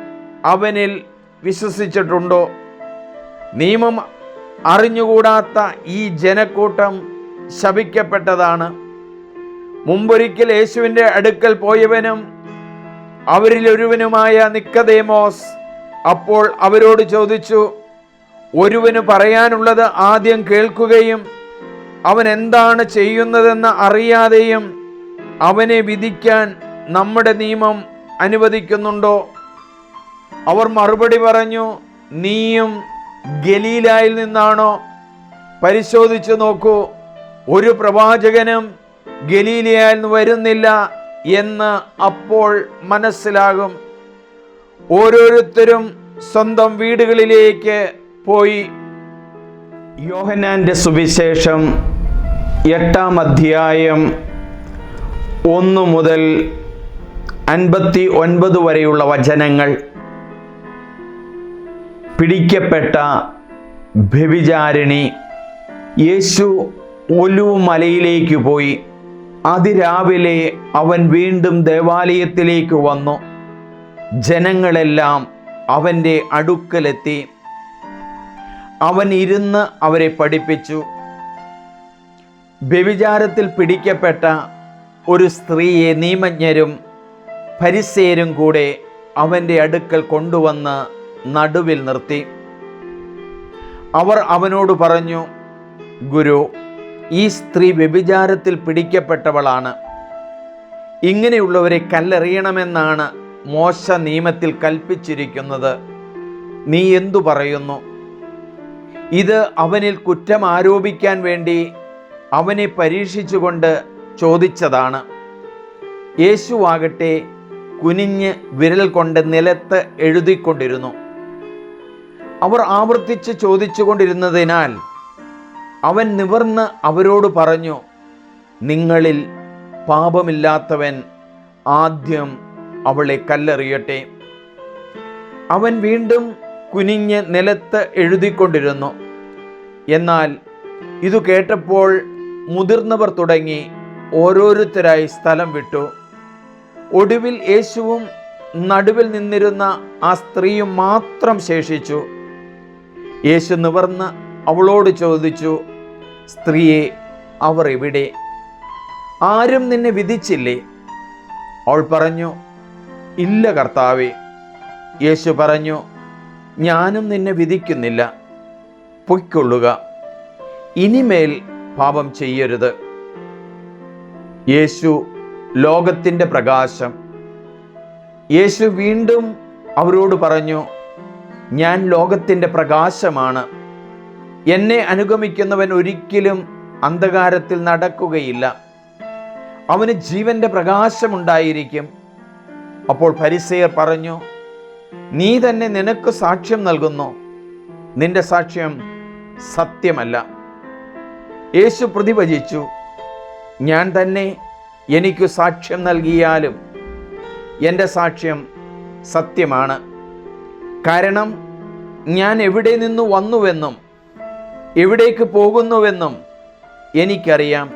അവനിൽ വിശ്വസിച്ചിട്ടുണ്ടോ? നിയമം അറിഞ്ഞുകൂടാത്ത ഈ ജനക്കൂട്ടം ശപിക്കപ്പെട്ടതാണ്. മുമ്പൊരിക്കൽ യേശുവിൻ്റെ അടുക്കൽ പോയവനും അവരിൽ ഒരുവനുമായ നിക്കോദേമോസ് അപ്പോൾ അവരോട് ചോദിച്ചു, ഒരുവന് പറയാനുള്ളത് ആദ്യം കേൾക്കുകയും അവൻ എന്താണ് ചെയ്യുന്നതെന്ന് അറിയാതെയും അവനെ വിധിക്കാൻ നമ്മുടെ നിയമം അനുവദിക്കുന്നുണ്ടോ? അവർ മറുപടി പറഞ്ഞു, നീയും ഗലീലായിൽ നിന്നാണോ? പരിശോധിച്ചു നോക്കൂ, ഒരു പ്രവാചകനും ഗലീലയിൽ നിന്ന് വരുന്നില്ല എന്ന് അപ്പോൾ മനസ്സിലാകും. ഓരോരുത്തരും സ്വന്തം വീടുകളിലേക്ക് പോയി. യോഹന്നാന്റെ സുവിശേഷം 8-ാം അധ്യായം 1 മുതൽ 59 വരെയുള്ള വചനങ്ങൾ. പിടിക്കപ്പെട്ട വ്യഭിചാരിണി. യേശു ഒലിവ് മലയിലേക്ക് പോയി. അതിരാവിലെ അവൻ വീണ്ടും ദേവാലയത്തിലേക്ക് വന്നു. ജനങ്ങളെല്ലാം അവൻ്റെ അടുക്കലെത്തി. അവൻ ഇരുന്ന് അവരെ പഠിപ്പിച്ചു. വ്യഭിചാരത്തിൽ പിടിക്കപ്പെട്ട ഒരു സ്ത്രീയെ നിയമജ്ഞരും ഫരിസേയരും കൂടെ അവൻ്റെ അടുക്കൽ കൊണ്ടുവന്ന് നടുവിൽ നിർത്തി. അവർ അവനോട് പറഞ്ഞു, ഗുരു, ഈ സ്ത്രീ വ്യഭിചാരത്തിൽ പിടിക്കപ്പെട്ടവളാണ്. ഇങ്ങനെയുള്ളവരെ കല്ലെറിയണമെന്നാണ് മോശ നിയമത്തിൽ കൽപ്പിച്ചിരിക്കുന്നത്. നീ എന്തു പറയുന്നു? ഇത് അവനിൽ കുറ്റം ആരോപിക്കാൻ വേണ്ടി അവനെ പരീക്ഷിച്ചുകൊണ്ട് ചോദിച്ചതാണ്. യേശുവാകട്ടെ കുനിഞ്ഞ് വിരൽ കൊണ്ട് നിലത്ത് എഴുതിക്കൊണ്ടിരുന്നു. അവർ ആവർത്തിച്ച് ചോദിച്ചുകൊണ്ടിരുന്നതിനാൽ അവൻ നിവർന്ന് അവരോട് പറഞ്ഞു, നിങ്ങളിൽ പാപമില്ലാത്തവൻ ആദ്യം അവളെ കല്ലെറിയട്ടെ. അവൻ വീണ്ടും കുനിഞ്ഞ് നിലത്ത് എഴുതിക്കൊണ്ടിരുന്നു. എന്നാൽ ഇതു കേട്ടപ്പോൾ മുതിർന്നവർ തുടങ്ങി ഓരോരുത്തരായി സ്ഥലം വിട്ടു. ഒടുവിൽ യേശുവും നടുവിൽ നിന്നിരുന്ന ആ സ്ത്രീയും മാത്രം ശേഷിച്ചു. യേശു നിവർന്ന് അവളോട് ചോദിച്ചു, സ്ത്രീയെ, അവർ എവിടെ? ആരും നിന്നെ വിധിച്ചില്ലേ? അവൾ പറഞ്ഞു, ഇല്ല കർത്താവേ. യേശു പറഞ്ഞു, ഞാനും നിന്നെ വിധിക്കുന്നില്ല. പൊയ്ക്കൊള്ളുക, ഇനിമേൽ പാപം ചെയ്യരുത്. യേശു ലോകത്തിൻ്റെ പ്രകാശം. യേശു വീണ്ടും അവരോട് പറഞ്ഞു, ഞാൻ ലോകത്തിൻ്റെ പ്രകാശമാണ്. എന്നെ അനുഗമിക്കുന്നവൻ ഒരിക്കലും അന്ധകാരത്തിൽ നടക്കുകയില്ല, അവന് ജീവന്റെ പ്രകാശമുണ്ടായിരിക്കും. അപ്പോൾ ഫരിസേയർ പറഞ്ഞു, നീ തന്നെ നിനക്ക് സാക്ഷ്യം നൽകുന്നു, നിന്റെ സാക്ഷ്യം സത്യമല്ല. യേശു പ്രതിവചിച്ചു, ഞാൻ തന്നെ എനിക്ക് സാക്ഷ്യം നൽകിയാലും എൻ്റെ സാക്ഷ്യം സത്യമാണ്. കാരണം ഞാൻ എവിടെ നിന്ന് വന്നുവെന്നും എവിടേക്ക് പോകുന്നുവെന്നും എനിക്കറിയാം.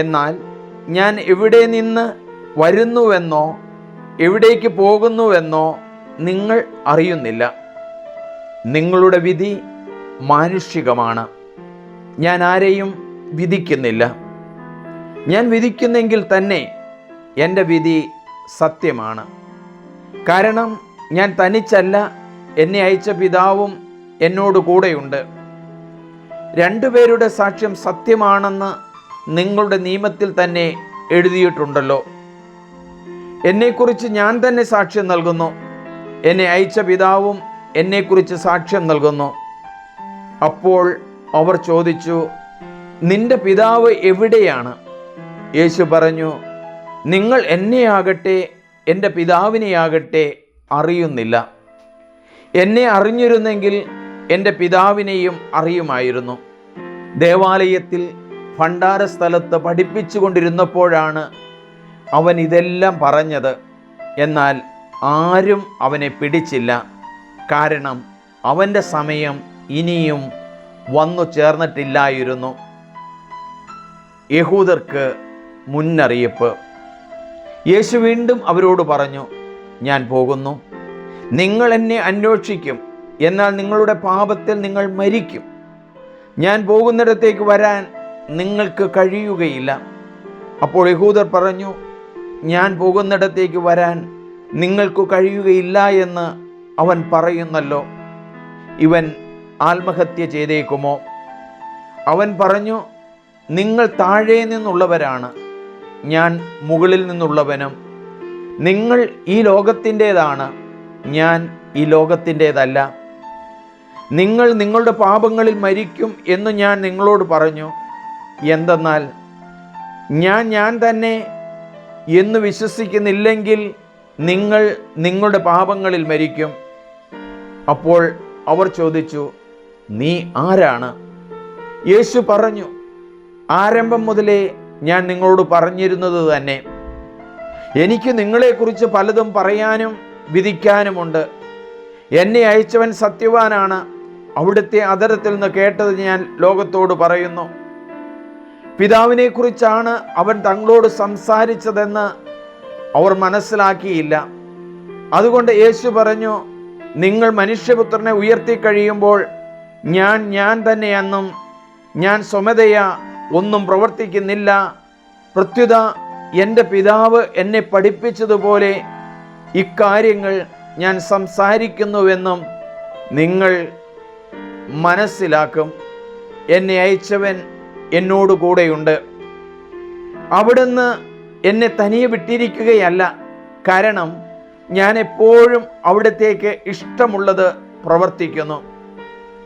എന്നാൽ ഞാൻ എവിടെ നിന്ന് വരുന്നുവെന്നോ എവിടേക്ക് പോകുന്നുവെന്നോ നിങ്ങൾ അറിയുന്നില്ല. നിങ്ങളുടെ വിധി മാനുഷികമാണ്. ഞാൻ ആരെയും വിധിക്കുന്നില്ല. ഞാൻ വിധിക്കുന്നെങ്കിൽ തന്നെ എൻ്റെ വിധി സത്യമാണ്. കാരണം ഞാൻ തനിച്ചല്ല, എന്നെ അയച്ച പിതാവും എന്നോട് കൂടെയുണ്ട്. രണ്ടുപേരുടെ സാക്ഷ്യം സത്യമാണെന്ന് നിങ്ങളുടെ നിയമത്തിൽ തന്നെ എഴുതിയിട്ടുണ്ടല്ലോ. എന്നെക്കുറിച്ച് ഞാൻ തന്നെ സാക്ഷ്യം നൽകുന്നു, എന്നെ അയച്ച പിതാവും എന്നെക്കുറിച്ച് സാക്ഷ്യം നൽകുന്നു. അപ്പോൾ അവർ ചോദിച്ചു, നിന്റെ പിതാവ് എവിടെയാണ്? യേശു പറഞ്ഞു, നിങ്ങൾ എന്നെയാകട്ടെ എൻ്റെ പിതാവിനെയാകട്ടെ അറിയുന്നില്ല. എന്നെ അറിഞ്ഞിരുന്നെങ്കിൽ എൻ്റെ പിതാവിനെയും അറിയുമായിരുന്നു. ദേവാലയത്തിൽ ഭണ്ഡാരസ്ഥലത്ത് പഠിപ്പിച്ചു കൊണ്ടിരുന്നപ്പോഴാണ് അവൻ ഇതെല്ലാം പറഞ്ഞത്. എന്നാൽ ആരും അവനെ പിടിച്ചില്ല, കാരണം അവൻ്റെ സമയം ഇനിയും വന്നു ചേർന്നിട്ടില്ലായിരുന്നു. യഹൂദർക്ക് മുന്നറിയിപ്പ്. യേശു വീണ്ടും അവരോട് പറഞ്ഞു, ഞാൻ പോകുന്നു. നിങ്ങൾ എന്നെ അന്വേഷിക്കും, എന്നാൽ നിങ്ങളുടെ പാപത്തിൽ നിങ്ങൾ മരിക്കും. ഞാൻ പോകുന്നിടത്തേക്ക് വരാൻ നിങ്ങൾക്ക് കഴിയുകയില്ല. അപ്പോൾ യഹൂദർ പറഞ്ഞു, ഞാൻ പോകുന്നിടത്തേക്ക് വരാൻ നിങ്ങൾക്ക് കഴിയുകയില്ല എന്ന് അവൻ പറയുന്നല്ലോ. ഇവൻ ആത്മഹത്യ ചെയ്തേക്കുമോ? അവൻ പറഞ്ഞു, നിങ്ങൾ താഴെ നിന്നുള്ളവരാണ്, ഞാൻ മുകളിൽ നിന്നുള്ളവനും. നിങ്ങൾ ഈ ലോകത്തിൻ്റേതാണ്, ഞാൻ ഈ ലോകത്തിൻ്റേതല്ല. നിങ്ങൾ നിങ്ങളുടെ പാപങ്ങളിൽ മരിക്കും എന്ന് ഞാൻ നിങ്ങളോട് പറഞ്ഞു. എന്തെന്നാൽ ഞാൻ തന്നെ എന്ന് വിശ്വസിക്കുന്നില്ലെങ്കിൽ നിങ്ങൾ നിങ്ങളുടെ പാപങ്ങളിൽ മരിക്കും. അപ്പോൾ അവർ ചോദിച്ചു, നീ ആരാണ്? യേശു പറഞ്ഞു, ആരംഭം മുതലേ ഞാൻ നിങ്ങളോട് പറഞ്ഞിരുന്നത് തന്നെ. എനിക്ക് നിങ്ങളെക്കുറിച്ച് പലതും പറയാനും വിധിക്കാനുമുണ്ട്. എന്നെ അയച്ചവൻ സത്യവാനാണ്. അവിടുത്തെ അധരത്തിൽ നിന്ന് കേട്ടത് ഞാൻ ലോകത്തോട് പറയുന്നു. പിതാവിനെക്കുറിച്ചാണ് അവൻ തങ്ങളോട് സംസാരിച്ചതെന്ന് അവർ മനസ്സിലാക്കിയില്ല. അതുകൊണ്ട് യേശു പറഞ്ഞു, നിങ്ങൾ മനുഷ്യപുത്രനെ ഉയർത്തിക്കഴിയുമ്പോൾ ഞാൻ തന്നെയെന്നും ഞാൻ സ്വമതയാ ഒന്നും പ്രവർത്തിക്കുന്നില്ല, പ്രത്യുത എൻ്റെ പിതാവ് എന്നെ പഠിപ്പിച്ചതുപോലെ ഇക്കാര്യങ്ങൾ ഞാൻ സംസാരിക്കുന്നുവെന്നും നിങ്ങൾ മനസ്സിലാക്കും. എന്നെ അയച്ചവൻ എന്നോട് കൂടെയുണ്ട്. അവിടുന്ന് എന്നെ തനിയെ വിട്ടിരിക്കുകയല്ല, കാരണം ഞാൻ എപ്പോഴും അവിടത്തേക്ക് ഇഷ്ടമുള്ളത് പ്രവർത്തിക്കുന്നു.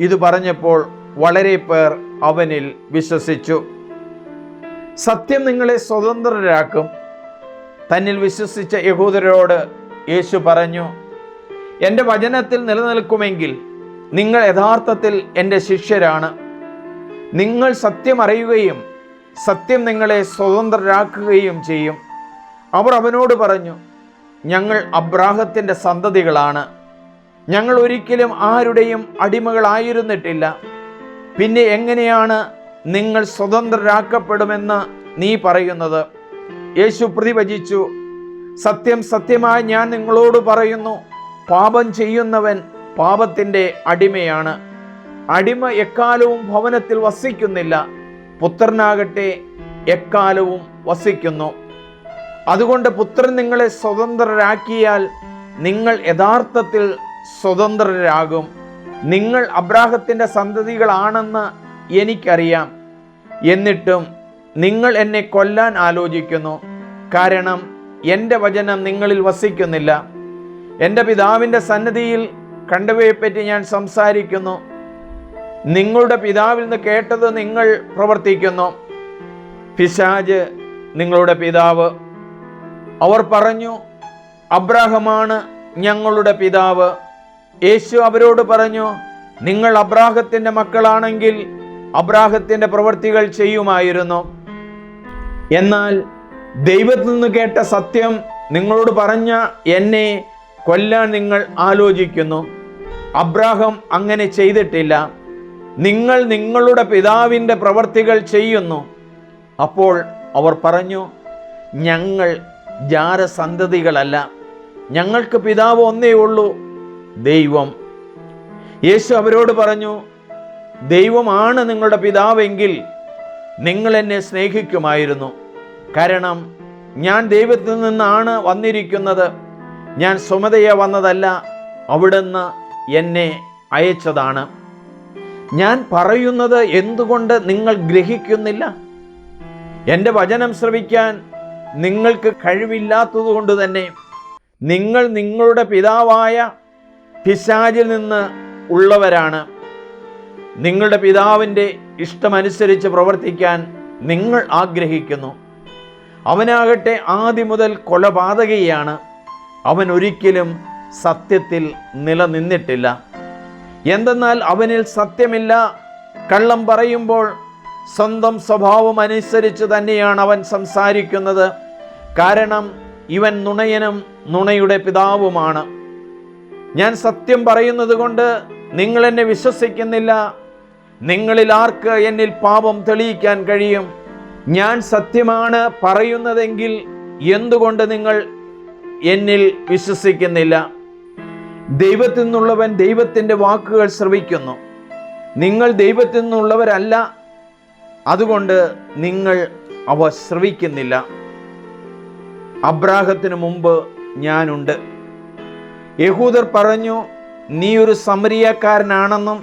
ഇത് പറഞ്ഞപ്പോൾ വളരെ പേർ അവനിൽ വിശ്വസിച്ചു. സത്യം നിങ്ങളെ സ്വതന്ത്രരാക്കും. തന്നിൽ വിശ്വസിച്ച യഹൂദരോട് യേശു പറഞ്ഞു, എൻ്റെ വചനത്തിൽ നിലനിൽക്കുമെങ്കിൽ നിങ്ങൾ യഥാർത്ഥത്തിൽ എൻ്റെ ശിഷ്യരാണ്. നിങ്ങൾ സത്യം അറിയുകയും സത്യം നിങ്ങളെ സ്വതന്ത്രരാക്കുകയും ചെയ്യും. അവർ അവനോട് പറഞ്ഞു, ഞങ്ങൾ അബ്രാഹത്തിൻ്റെ സന്തതികളാണ്, ഞങ്ങൾ ഒരിക്കലും ആരുടെയും അടിമകളായിരുന്നിട്ടില്ല. പിന്നെ എങ്ങനെയാണ് നിങ്ങൾ സ്വതന്ത്രരാക്കപ്പെടുമെന്ന് നീ പറയുന്നത്? യേശു പ്രതിവചിച്ചു, സത്യം സത്യമായി ഞാൻ നിങ്ങളോട് പറയുന്നു, പാപം ചെയ്യുന്നവൻ പാപത്തിൻ്റെ അടിമയാണ്. അടിമ എക്കാലവും ഭവനത്തിൽ വസിക്കുന്നില്ല, പുത്രനാകട്ടെ എക്കാലവും വസിക്കുന്നു. അതുകൊണ്ട് പുത്രൻ നിങ്ങളെ സ്വതന്ത്രരാക്കിയാൽ നിങ്ങൾ യഥാർത്ഥത്തിൽ സ്വതന്ത്രരാകും. നിങ്ങൾ അബ്രാഹത്തിൻ്റെ സന്തതികളാണെന്ന് എനിക്കറിയാം, എന്നിട്ടും നിങ്ങൾ എന്നെ കൊല്ലാൻ ആലോചിക്കുന്നു. കാരണം എൻ്റെ വചനം നിങ്ങളിൽ വസിക്കുന്നില്ല. എൻ്റെ പിതാവിൻ്റെ സന്നിധിയിൽ കണ്ടവയെപ്പറ്റി ഞാൻ സംസാരിക്കുന്നു. നിങ്ങളുടെ പിതാവിൽ നിന്ന് കേട്ടത് നിങ്ങൾ പ്രവർത്തിക്കുന്നു. പിശാച് നിങ്ങളുടെ പിതാവ്. അവർ പറഞ്ഞു, അബ്രാഹമാണ് ഞങ്ങളുടെ പിതാവ്. യേശു അവരോട് പറഞ്ഞു, നിങ്ങൾ അബ്രാഹത്തിൻ്റെ മക്കളാണെങ്കിൽ അബ്രാഹത്തിൻ്റെ പ്രവൃത്തികൾ ചെയ്യുമായിരുന്നു. എന്നാൽ ദൈവത്തിൽ നിന്ന് കേട്ട സത്യം നിങ്ങളോട് പറഞ്ഞ എന്നെ കൊല്ലാൻ നിങ്ങൾ ആലോചിക്കുന്നു. അബ്രാഹം അങ്ങനെ ചെയ്തിട്ടില്ല. നിങ്ങൾ നിങ്ങളുടെ പിതാവിൻ്റെ പ്രവൃത്തികൾ ചെയ്യുന്നു. അപ്പോൾ അവർ പറഞ്ഞു, ഞങ്ങൾ ജാരസന്തതികളല്ല, ഞങ്ങൾക്ക് പിതാവ് ഒന്നേ ഉള്ളൂ, ദൈവം. യേശു അവരോട് പറഞ്ഞു, ദൈവമാണ് നിങ്ങളുടെ പിതാവെങ്കിൽ നിങ്ങൾ എന്നെ സ്നേഹിക്കുമായിരുന്നു. കാരണം ഞാൻ ദൈവത്തിൽ നിന്നാണ് വന്നിരിക്കുന്നത്. ഞാൻ സ്വമതയെ വന്നതല്ല, അവിടുന്ന് എന്നെ അയച്ചതാണ്. ഞാൻ പറയുന്നത് എന്തുകൊണ്ട് നിങ്ങൾ ഗ്രഹിക്കുന്നില്ല? എൻ്റെ വചനം ശ്രവിക്കാൻ നിങ്ങൾക്ക് കഴിവില്ലാത്തതുകൊണ്ട് തന്നെ നിങ്ങൾ നിങ്ങളുടെ പിതാവായ പിശാചിൽ നിന്ന് ഉള്ളവരാണ്. നിങ്ങളുടെ പിതാവിൻ്റെ ഇഷ്ടമനുസരിച്ച് പ്രവർത്തിക്കാൻ നിങ്ങൾ ആഗ്രഹിക്കുന്നു. അവനാകട്ടെ ആദ്യം മുതൽ കൊലപാതകയാണ്. അവൻ ഒരിക്കലും സത്യത്തിൽ നിലനിന്നിട്ടില്ല. എന്തെന്നാൽ അവനിൽ സത്യമില്ല. കള്ളം പറയുമ്പോൾ സ്വന്തം സ്വഭാവം അനുസരിച്ച് തന്നെയാണ് അവൻ സംസാരിക്കുന്നത്. കാരണം ഇവൻ നുണയനും നുണയുടെ പിതാവുമാണ്. ഞാൻ സത്യം പറയുന്നത് കൊണ്ട് നിങ്ങൾ എന്നെ വിശ്വസിക്കുന്നില്ല. നിങ്ങളിൽ ആർക്ക് എന്നിൽ പാപം തെളിയിക്കാൻ കഴിയും? ഞാൻ സത്യമാണ് പറയുന്നതെങ്കിൽ എന്തുകൊണ്ട് നിങ്ങൾ എന്നിൽ വിശ്വസിക്കുന്നില്ല? ദൈവത്തിൽ നിന്നുള്ളവൻ ദൈവത്തിൻ്റെ വാക്കുകൾ ശ്രവിക്കുന്നു. നിങ്ങൾ ദൈവത്തിൽ നിന്നുള്ളവരല്ല, അതുകൊണ്ട് നിങ്ങൾ അവ ശ്രവിക്കുന്നില്ല. അബ്രാഹത്തിന് മുമ്പ് ഞാനുണ്ട്. യഹൂദർ പറഞ്ഞു, നീ ഒരു സമരിയക്കാരനാണെന്നും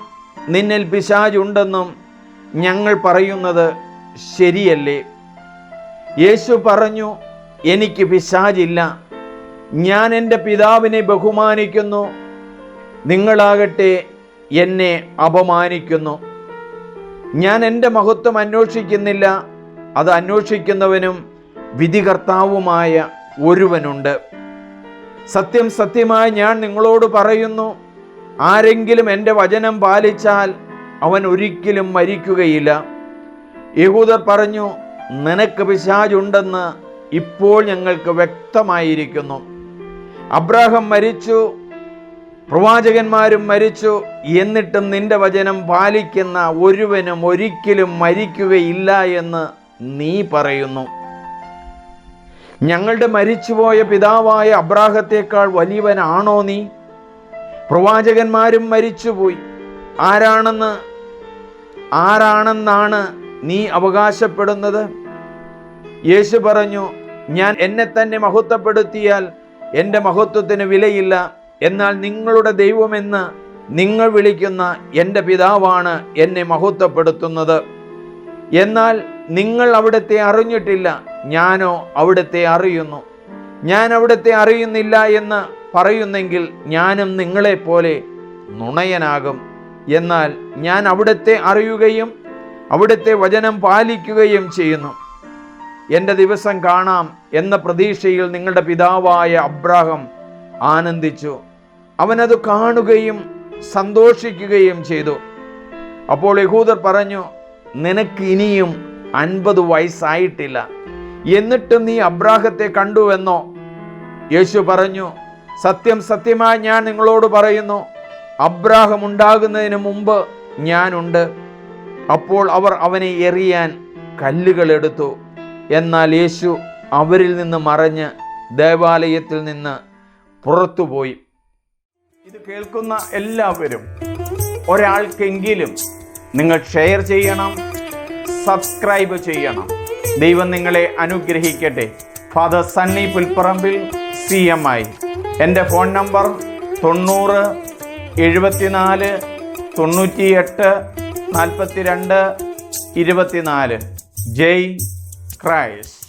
നിന്നിൽ പിശാചുണ്ടെന്നും ഞങ്ങൾ പറയുന്നത് ശരിയല്ലേ? യേശു പറഞ്ഞു, എനിക്ക് പിശാചില്ല. ഞാൻ എൻ്റെ പിതാവിനെ ബഹുമാനിക്കുന്നു. നിങ്ങളാകട്ടെ എന്നെ അപമാനിക്കുന്നു. ഞാൻ എൻ്റെ മഹത്വം അന്വേഷിക്കുന്നില്ല. അത് അന്വേഷിക്കുന്നവനും വിധികർത്താവുമായ ഒരുവനുണ്ട്. സത്യം സത്യമായി ഞാൻ നിങ്ങളോട് പറയുന്നു, ആരെങ്കിലും എൻ്റെ വചനം പാലിച്ചാൽ അവൻ ഒരിക്കലും മരിക്കുകയില്ല. യഹൂദർ പറഞ്ഞു, നിനക്ക് പിശാചുണ്ടെന്ന് ഇപ്പോൾ ഞങ്ങൾക്ക് വ്യക്തമായിരിക്കുന്നു. അബ്രാഹാം മരിച്ചു, പ്രവാചകന്മാരും മരിച്ചു, എന്നിട്ടും നിന്റെ വചനം പാലിക്കുന്ന ഒരുവനും ഒരിക്കലും മരിക്കുകയില്ല എന്ന് നീ പറയുന്നു. ഞങ്ങളുടെ മരിച്ചുപോയ പിതാവായ അബ്രാഹത്തേക്കാൾ വലിയവനാണോ നീ? പ്രവാചകന്മാരും മരിച്ചുപോയി. ആരാണെന്നാണ് നീ അവകാശപ്പെടുന്നത്? യേശു പറഞ്ഞു, ഞാൻ എന്നെ തന്നെ മഹത്വപ്പെടുത്തിയാൽ എൻ്റെ മഹത്വത്തിന് വിലയില്ല. എന്നാൽ നിങ്ങളുടെ ദൈവമെന്ന് നിങ്ങൾ വിളിക്കുന്ന എൻ്റെ പിതാവാണ് എന്നെ മഹത്വപ്പെടുത്തുന്നത്. എന്നാൽ നിങ്ങൾ അവിടുത്തെ അറിഞ്ഞിട്ടില്ല, ഞാനോ അവിടുത്തെ അറിയുന്നു. ഞാൻ അവിടുത്തെ അറിയുന്നില്ല എന്ന് പറയുന്നെങ്കിൽ ഞാനും നിങ്ങളെപ്പോലെ നുണയനാകും. എന്നാൽ ഞാൻ അവിടുത്തെ അറിയുകയും അവിടുത്തെ വചനം പാലിക്കുകയും ചെയ്യുന്നു. എൻ്റെ ദിവസം കാണാം എന്ന പ്രതീക്ഷയിൽ നിങ്ങളുടെ പിതാവായ അബ്രാഹാം ആനന്ദിച്ചു. അവനത് കാണുകയും സന്തോഷിക്കുകയും ചെയ്തു. അപ്പോൾ യഹൂദർ പറഞ്ഞു, നിനക്ക് ഇനിയും 50 വയസ്സായിട്ടില്ല, എന്നിട്ടും നീ അബ്രാഹത്തെ കണ്ടുവെന്നോ? യേശു പറഞ്ഞു, സത്യം സത്യമായി ഞാൻ നിങ്ങളോട് പറയുന്നു, അബ്രാഹാം ഉണ്ടാകുന്നതിന് മുമ്പ് ഞാനുണ്ട്. അപ്പോൾ അവർ അവനെ എറിയാൻ കല്ലുകൾ എടുത്തു. എന്നാൽ യേശു അവരിൽ നിന്ന് മറഞ്ഞ് ദേവാലയത്തിൽ നിന്ന് പുറത്തുപോയി. ഇത് കേൾക്കുന്ന എല്ലാവരും ഒരാൾക്കെങ്കിലും നിങ്ങൾ ഷെയർ ചെയ്യണം, സബ്സ്ക്രൈബ് ചെയ്യണം. ദൈവം നിങ്ങളെ അനുഗ്രഹിക്കട്ടെ. Father Sunny Pulparambil CMI. എൻ്റെ ഫോൺ നമ്പർ 90 74 98 42 24. ജയ് ക്രൈസ്റ്റ്.